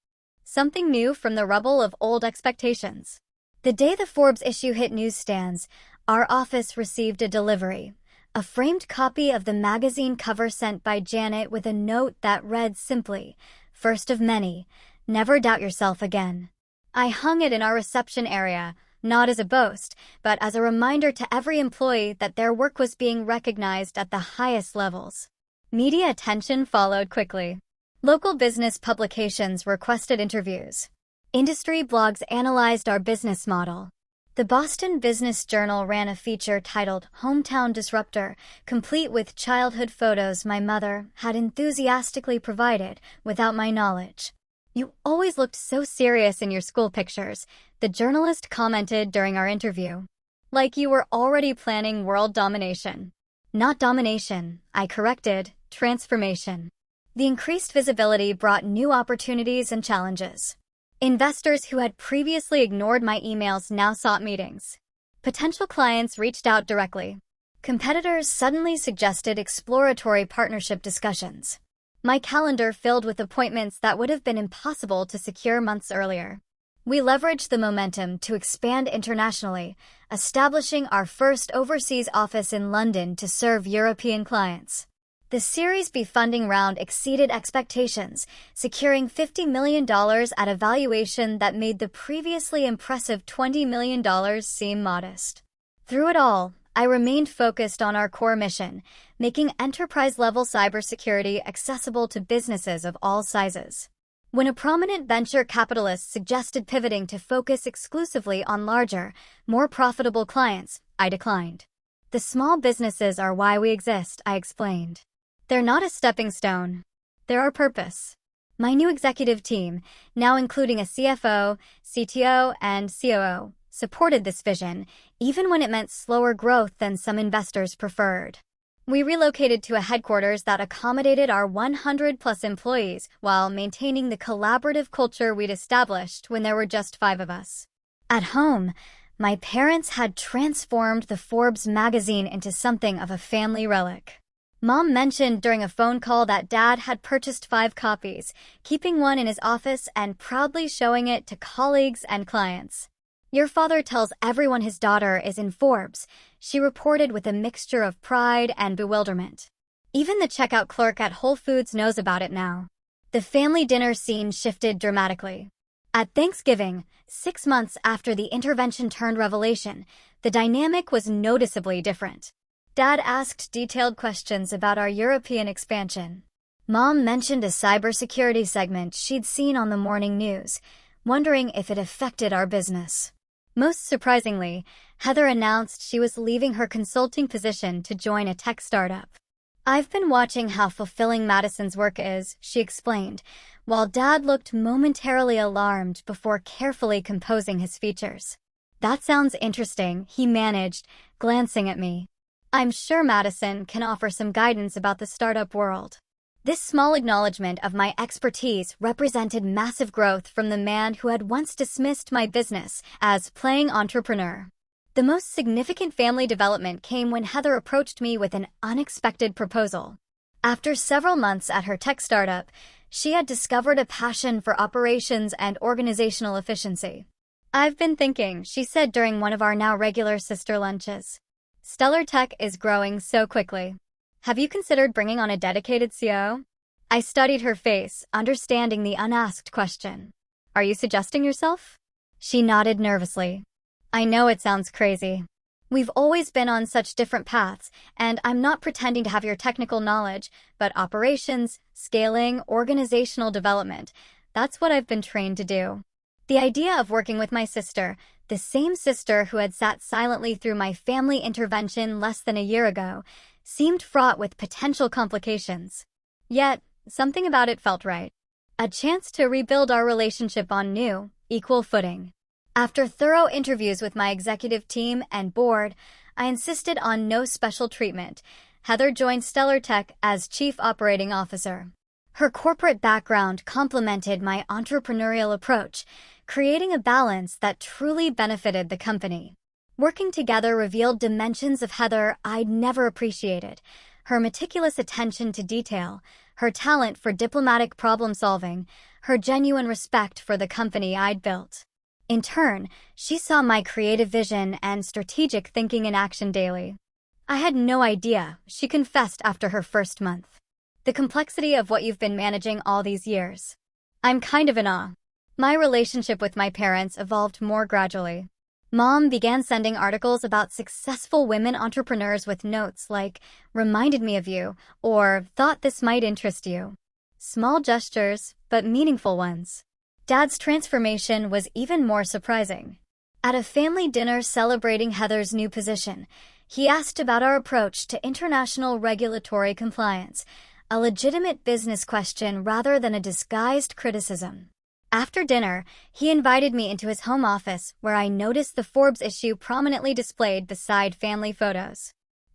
something new from the rubble of old expectations. The day the Forbes issue hit newsstands, Our office received a delivery, a framed copy of the magazine cover sent by Janet with a note that read simply, "First of many, never doubt yourself again." I hung it in our reception area, not as a boast, but as a reminder to every employee that their work was being recognized at the highest levels. Media attention followed quickly. Local business publications requested interviews. Industry blogs analyzed our business model. The Boston Business Journal ran a feature titled "Hometown Disruptor," complete with childhood photos my mother had enthusiastically provided without my knowledge. "You always looked so serious in your school pictures," the journalist commented during our interview. "Like you were already planning world domination." "Not domination," I corrected, "transformation." The increased visibility brought new opportunities and challenges. Investors who had previously ignored my emails now sought meetings. Potential clients reached out directly. Competitors suddenly suggested exploratory partnership discussions. My calendar filled with appointments that would have been impossible to secure months earlier. We leveraged the momentum to expand internationally, establishing our first overseas office in London to serve European clients. The Series B funding round exceeded expectations, securing $50 million at a valuation that made the previously impressive $20 million seem modest. Through it all, I remained focused on our core mission, making enterprise-level cybersecurity accessible to businesses of all sizes. When a prominent venture capitalist suggested pivoting to focus exclusively on larger, more profitable clients, I declined. "The small businesses are why we exist," I explained. "They're not a stepping stone. They're our purpose." My new executive team, now including a CFO, CTO, and COO, supported this vision, even when it meant slower growth than some investors preferred. We relocated to a headquarters that accommodated our 100-plus employees while maintaining the collaborative culture we'd established when there were just 5 of us. At home, my parents had transformed the Forbes magazine into something of a family relic. Mom mentioned during a phone call that Dad had purchased 5 copies, keeping one in his office and proudly showing it to colleagues and clients. "Your father tells everyone his daughter is in Forbes," she reported with a mixture of pride and bewilderment. "Even the checkout clerk at Whole Foods knows about it now." The family dinner scene shifted dramatically. At Thanksgiving, 6 months after the intervention turned revelation, the dynamic was noticeably different. Dad asked detailed questions about our European expansion. Mom mentioned a cybersecurity segment she'd seen on the morning news, wondering if it affected our business. Most surprisingly, Heather announced she was leaving her consulting position to join a tech startup. "I've been watching how fulfilling Madison's work is," she explained, while Dad looked momentarily alarmed before carefully composing his features. "That sounds interesting," he managed, glancing at me. "I'm sure Madison can offer some guidance about the startup world." This small acknowledgement of my expertise represented massive growth from the man who had once dismissed my business as playing entrepreneur. The most significant family development came when Heather approached me with an unexpected proposal. After several months at her tech startup, she had discovered a passion for operations and organizational efficiency. "I've been thinking," she said during one of our now regular sister lunches. "Stellar Tech is growing so quickly. Have you considered bringing on a dedicated COO?" I studied her face, understanding the unasked question. "Are you suggesting yourself?" She nodded nervously. "I know it sounds crazy. We've always been on such different paths, and I'm not pretending to have your technical knowledge, but operations, scaling, organizational development, that's what I've been trained to do." The idea of working with my sister, the same sister who had sat silently through my family intervention less than a year ago, seemed fraught with potential complications. Yet, something about it felt right. A chance to rebuild our relationship on new, equal footing. After thorough interviews with my executive team and board, I insisted on no special treatment. Heather joined Stellar Tech as Chief Operating Officer. Her corporate background complemented my entrepreneurial approach, creating a balance that truly benefited the company. Working together revealed dimensions of Heather I'd never appreciated: her meticulous attention to detail, her talent for diplomatic problem-solving, her genuine respect for the company I'd built. In turn, she saw my creative vision and strategic thinking in action daily. I had no idea, she confessed after her first month. The complexity of what you've been managing all these years. I'm kind of in awe. My relationship with my parents evolved more gradually. Mom began sending articles about successful women entrepreneurs with notes like, "Reminded me of you," or "Thought this might interest you." Small gestures, but meaningful ones. Dad's transformation was even more surprising. At a family dinner celebrating Heather's new position, he asked about our approach to international regulatory compliance, a legitimate business question rather than a disguised criticism. After dinner, he invited me into his home office where I noticed the Forbes issue prominently displayed beside family photos.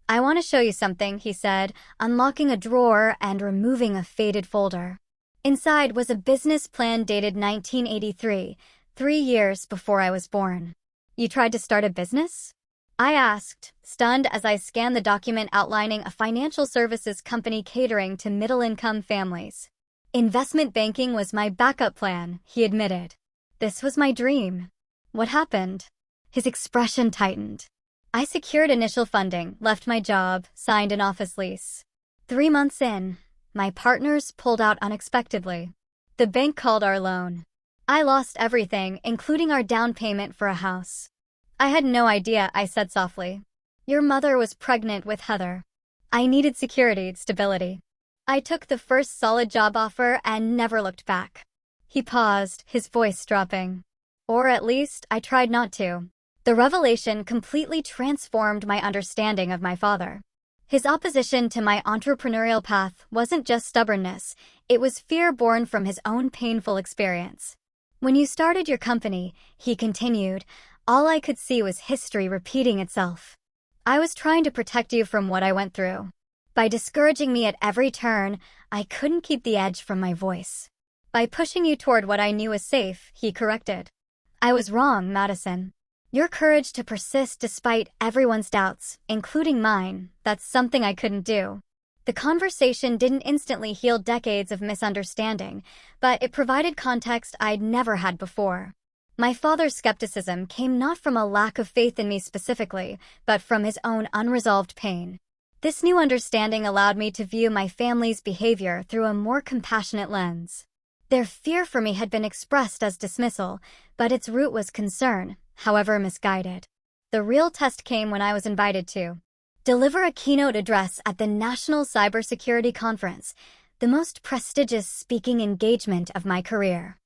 "I want to show you something," he said, unlocking a drawer and removing a faded folder. Inside was a business plan dated 1983, 3 years before I was born. "You tried to start a business?" I asked, stunned as I scanned the document outlining a financial services company catering to middle-income families. "Investment banking was my backup plan," he admitted. "This was my dream." "What happened?" His expression tightened. "I secured initial funding, left my job, signed an office lease. 3 months in, my partners pulled out unexpectedly. The bank called our loan. I lost everything, including our down payment for a house." "I had no idea," I said softly. "Your mother was pregnant with Heather." I needed security, stability. I took the first solid job offer and never looked back. He paused, his voice dropping. Or at least, I tried not to. The revelation completely transformed my understanding of my father. His opposition to my entrepreneurial path wasn't just stubbornness, it was fear born from his own painful experience. "When you started your company," he continued, "all I could see was history repeating itself. I was trying to protect you from what I went through. By discouraging me at every turn, I couldn't keep the edge from my voice. By pushing you toward what I knew was safe," he corrected. "I was wrong, Madison. Your courage to persist despite everyone's doubts, including mine, that's something I couldn't do." The conversation didn't instantly heal decades of misunderstanding, but it provided context I'd never had before. My father's skepticism came not from a lack of faith in me specifically, but from his own unresolved pain. This new understanding allowed me to view my family's behavior through a more compassionate lens. Their fear for me had been expressed as dismissal, but its root was concern, however misguided. The real test came when I was invited to deliver a keynote address at the National Cybersecurity Conference, the most prestigious speaking engagement of my career.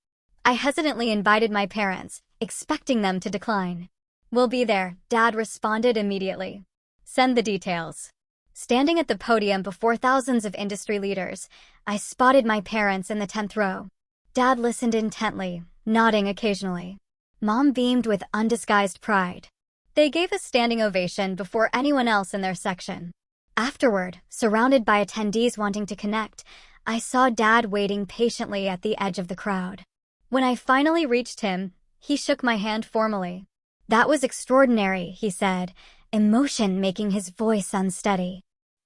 I hesitantly invited my parents, expecting them to decline. "We'll be there," Dad responded immediately. "Send the details." Standing at the podium before thousands of industry leaders, I spotted my parents in the 10th row. Dad listened intently, nodding occasionally. Mom beamed with undisguised pride. They gave a standing ovation before anyone else in their section. Afterward, surrounded by attendees wanting to connect, I saw Dad waiting patiently at the edge of the crowd. When I finally reached him, he shook my hand formally. "That was extraordinary," he said, emotion making his voice unsteady.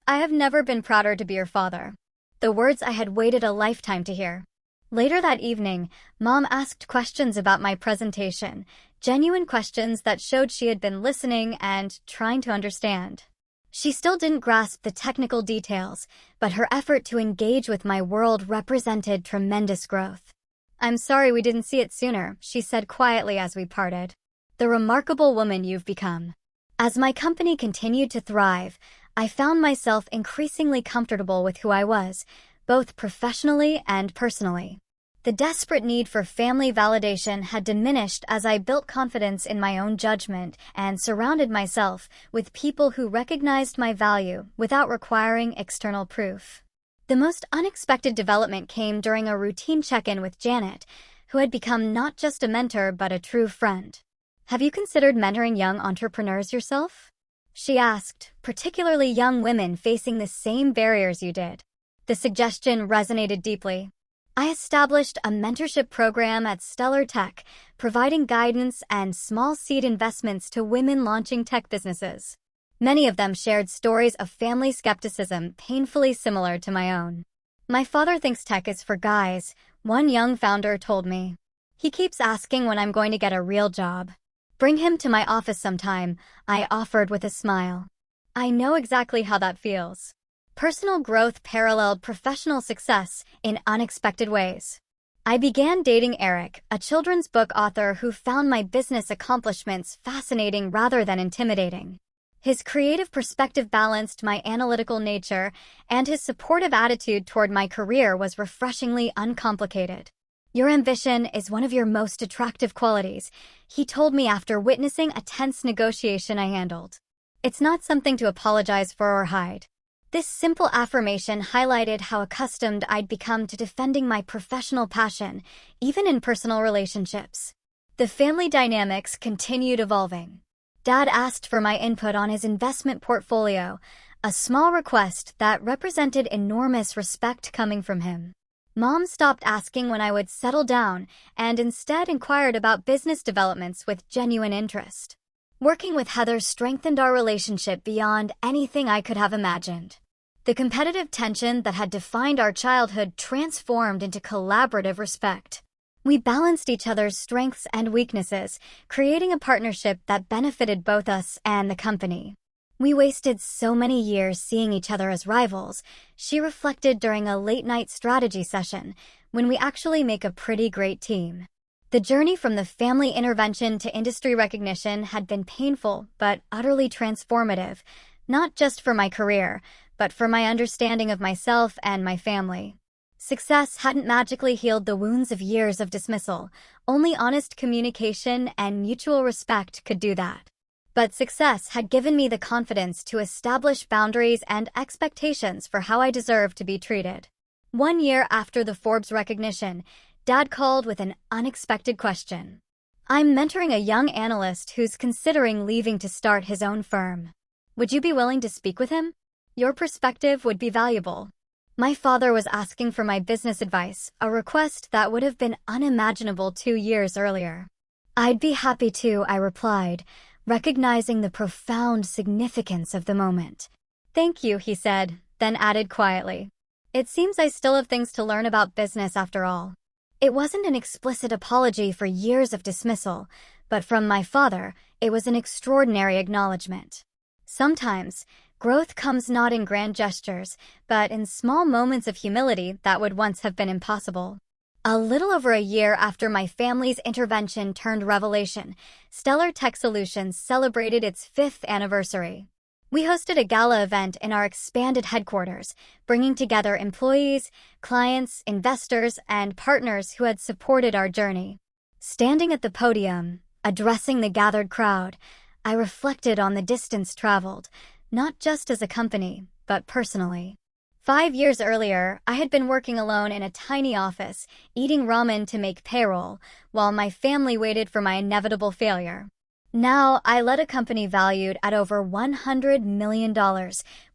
"I have never been prouder to be your father." The words I had waited a lifetime to hear. Later that evening, Mom asked questions about my presentation, genuine questions that showed she had been listening and trying to understand. She still didn't grasp the technical details, but her effort to engage with my world represented tremendous growth. "I'm sorry we didn't see it sooner," she said quietly as we parted. "The remarkable woman you've become." As my company continued to thrive, I found myself increasingly comfortable with who I was, both professionally and personally. The desperate need for family validation had diminished as I built confidence in my own judgment and surrounded myself with people who recognized my value without requiring external proof. The most unexpected development came during a routine check-in with Janet, who had become not just a mentor but a true friend. "Have you considered mentoring young entrepreneurs yourself?" she asked, particularly young women facing the same barriers you did. The suggestion resonated deeply. I established a mentorship program at Stellar Tech, providing guidance and small seed investments to women launching tech businesses. Many of them shared stories of family skepticism painfully similar to my own. "My father thinks tech is for guys," one young founder told me. He keeps asking when I'm going to get a real job. Bring him to my office sometime, I offered with a smile. I know exactly how that feels. Personal growth paralleled professional success in unexpected ways. I began dating Eric, a children's book author who found my business accomplishments fascinating rather than intimidating. His creative perspective balanced my analytical nature, and his supportive attitude toward my career was refreshingly uncomplicated. Your ambition is one of your most attractive qualities, he told me after witnessing a tense negotiation I handled. It's not something to apologize for or hide. This simple affirmation highlighted how accustomed I'd become to defending my professional passion, even in personal relationships. The family dynamics continued evolving. Dad asked for my input on his investment portfolio, a small request that represented enormous respect coming from him. Mom stopped asking when I would settle down and instead inquired about business developments with genuine interest. Working with Heather strengthened our relationship beyond anything I could have imagined. The competitive tension that had defined our childhood transformed into collaborative respect. We balanced each other's strengths and weaknesses, creating a partnership that benefited both us and the company. We wasted so many years seeing each other as rivals, she reflected during a late-night strategy session, when we actually make a pretty great team. The journey from the family intervention to industry recognition had been painful but utterly transformative, not just for my career, but for my understanding of myself and my family. Success hadn't magically healed the wounds of years of dismissal. Only honest communication and mutual respect could do that. But success had given me the confidence to establish boundaries and expectations for how I deserved to be treated. 1 year after the Forbes recognition, Dad called with an unexpected question. I'm mentoring a young analyst who's considering leaving to start his own firm. Would you be willing to speak with him? Your perspective would be valuable. My father was asking for my business advice, a request that would have been unimaginable 2 years earlier. I'd be happy to, I replied, recognizing the profound significance of the moment. Thank you, he said, then added quietly. It seems I still have things to learn about business after all. It wasn't an explicit apology for years of dismissal, but from my father, it was an extraordinary acknowledgement. Sometimes, growth comes not in grand gestures, but in small moments of humility that would once have been impossible. A little over a year after my family's intervention turned revelation, Stellar Tech Solutions celebrated its 5th anniversary. We hosted a gala event in our expanded headquarters, bringing together employees, clients, investors, and partners who had supported our journey. Standing at the podium, addressing the gathered crowd, I reflected on the distance traveled, not just as a company, but personally. 5 years earlier, I had been working alone in a tiny office, eating ramen to make payroll, while my family waited for my inevitable failure. Now, I led a company valued at over $100 million,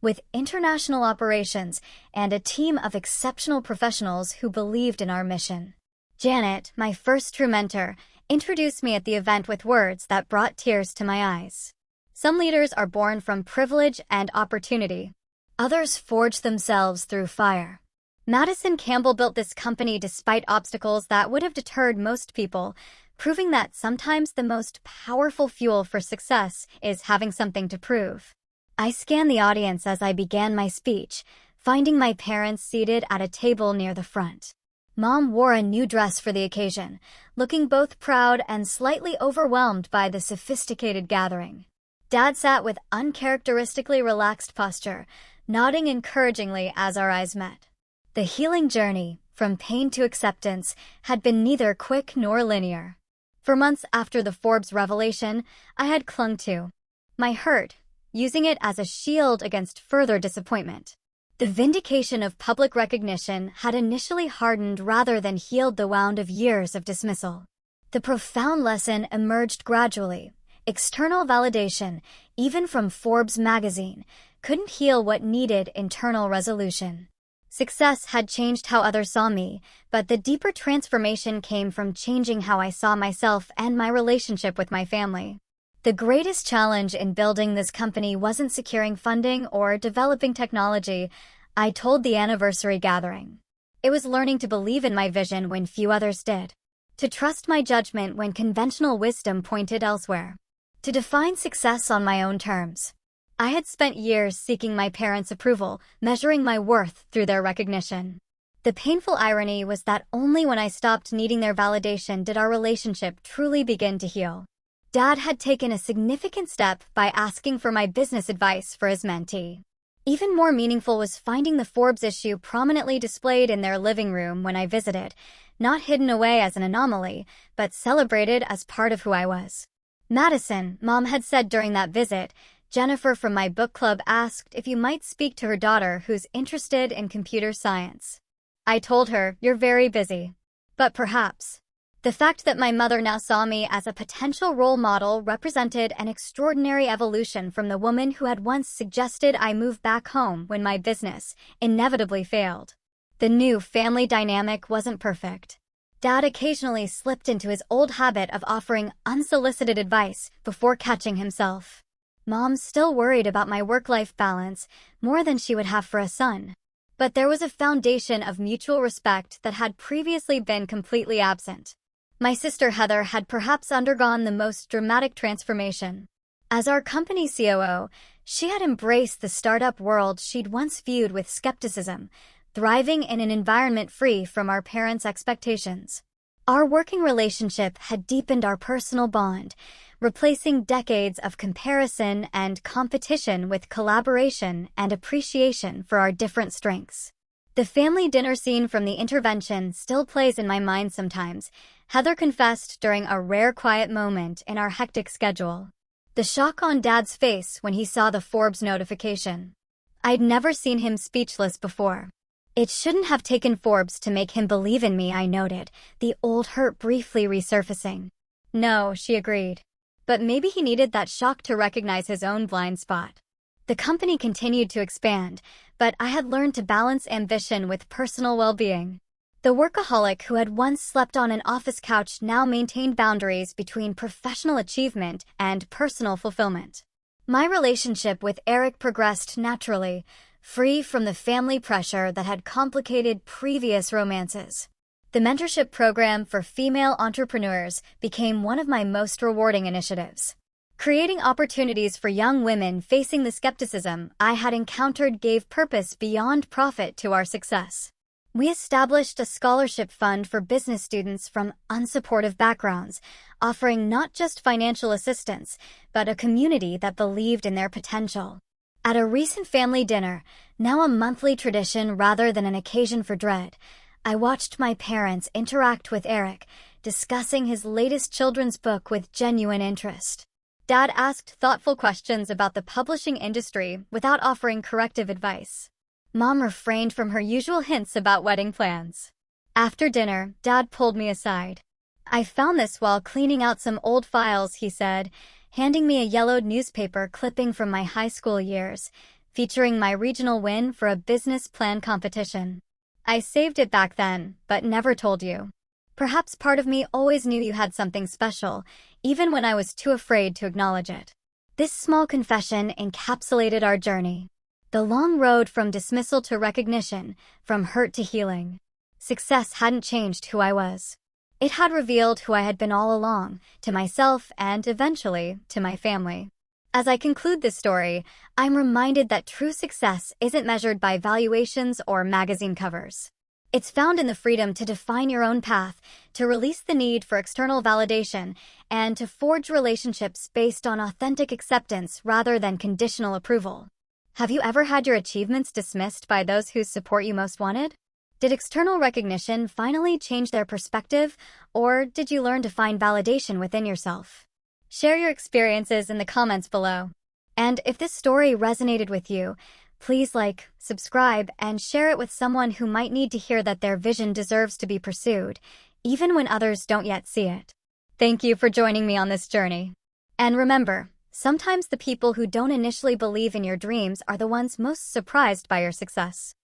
with international operations and a team of exceptional professionals who believed in our mission. Janet, my first true mentor, introduced me at the event with words that brought tears to my eyes. Some leaders are born from privilege and opportunity. Others forge themselves through fire. Madison Campbell built this company despite obstacles that would have deterred most people, proving that sometimes the most powerful fuel for success is having something to prove. I scanned the audience as I began my speech, finding my parents seated at a table near the front. Mom wore a new dress for the occasion, looking both proud and slightly overwhelmed by the sophisticated gathering. Dad sat with uncharacteristically relaxed posture, nodding encouragingly as our eyes met. The healing journey, from pain to acceptance, had been neither quick nor linear. For months after the Forbes revelation, I had clung to my hurt, using it as a shield against further disappointment. The vindication of public recognition had initially hardened rather than healed the wound of years of dismissal. The profound lesson emerged gradually. External validation, even from Forbes magazine, couldn't heal what needed internal resolution. Success had changed how others saw me, but the deeper transformation came from changing how I saw myself and my relationship with my family. The greatest challenge in building this company wasn't securing funding or developing technology, I told the anniversary gathering. It was learning to believe in my vision when few others did. To trust my judgment when conventional wisdom pointed elsewhere. To define success on my own terms. I had spent years seeking my parents' approval, measuring my worth through their recognition. The painful irony was that only when I stopped needing their validation did our relationship truly begin to heal. Dad had taken a significant step by asking for my business advice for his mentee. Even more meaningful was finding the Forbes issue prominently displayed in their living room when I visited, not hidden away as an anomaly, but celebrated as part of who I was. Madison, Mom had said during that visit, Jennifer from my book club asked if you might speak to her daughter who's interested in computer science. I told her, "You're very busy." But perhaps. The fact that my mother now saw me as a potential role model represented an extraordinary evolution from the woman who had once suggested I move back home when my business inevitably failed. The new family dynamic wasn't perfect. Dad occasionally slipped into his old habit of offering unsolicited advice before catching himself. Mom still worried about my work-life balance more than she would have for a son. But there was a foundation of mutual respect that had previously been completely absent. My sister Heather had perhaps undergone the most dramatic transformation. As our company COO, she had embraced the startup world she'd once viewed with skepticism, thriving in an environment free from our parents' expectations. Our working relationship had deepened our personal bond, replacing decades of comparison and competition with collaboration and appreciation for our different strengths. The family dinner scene from the intervention still plays in my mind sometimes, Heather confessed during a rare quiet moment in our hectic schedule. The shock on Dad's face when he saw the Forbes notification. I'd never seen him speechless before. It shouldn't have taken Forbes to make him believe in me, I noted, the old hurt briefly resurfacing. No, she agreed. But maybe he needed that shock to recognize his own blind spot. The company continued to expand, but I had learned to balance ambition with personal well-being. The workaholic who had once slept on an office couch now maintained boundaries between professional achievement and personal fulfillment. My relationship with Eric progressed naturally, free from the family pressure that had complicated previous romances. The mentorship program for female entrepreneurs became one of my most rewarding initiatives. Creating opportunities for young women facing the skepticism I had encountered gave purpose beyond profit to our success. We established a scholarship fund for business students from unsupportive backgrounds, offering not just financial assistance, but a community that believed in their potential. At a recent family dinner, now a monthly tradition rather than an occasion for dread, I watched my parents interact with Eric, discussing his latest children's book with genuine interest. Dad asked thoughtful questions about the publishing industry without offering corrective advice. Mom refrained from her usual hints about wedding plans. After dinner, Dad pulled me aside. "I found this while cleaning out some old files," he said, handing me a yellowed newspaper clipping from my high school years, featuring my regional win for a business plan competition. "I saved it back then, but never told you. Perhaps part of me always knew you had something special, even when I was too afraid to acknowledge it." This small confession encapsulated our journey. The long road from dismissal to recognition, from hurt to healing. Success hadn't changed who I was. It had revealed who I had been all along, to myself and, eventually, to my family. As I conclude this story, I'm reminded that true success isn't measured by valuations or magazine covers. It's found in the freedom to define your own path, to release the need for external validation, and to forge relationships based on authentic acceptance rather than conditional approval. Have you ever had your achievements dismissed by those whose support you most wanted? Did external recognition finally change their perspective, or did you learn to find validation within yourself? Share your experiences in the comments below. And if this story resonated with you, please like, subscribe, and share it with someone who might need to hear that their vision deserves to be pursued, even when others don't yet see it. Thank you for joining me on this journey. And remember, sometimes the people who don't initially believe in your dreams are the ones most surprised by your success.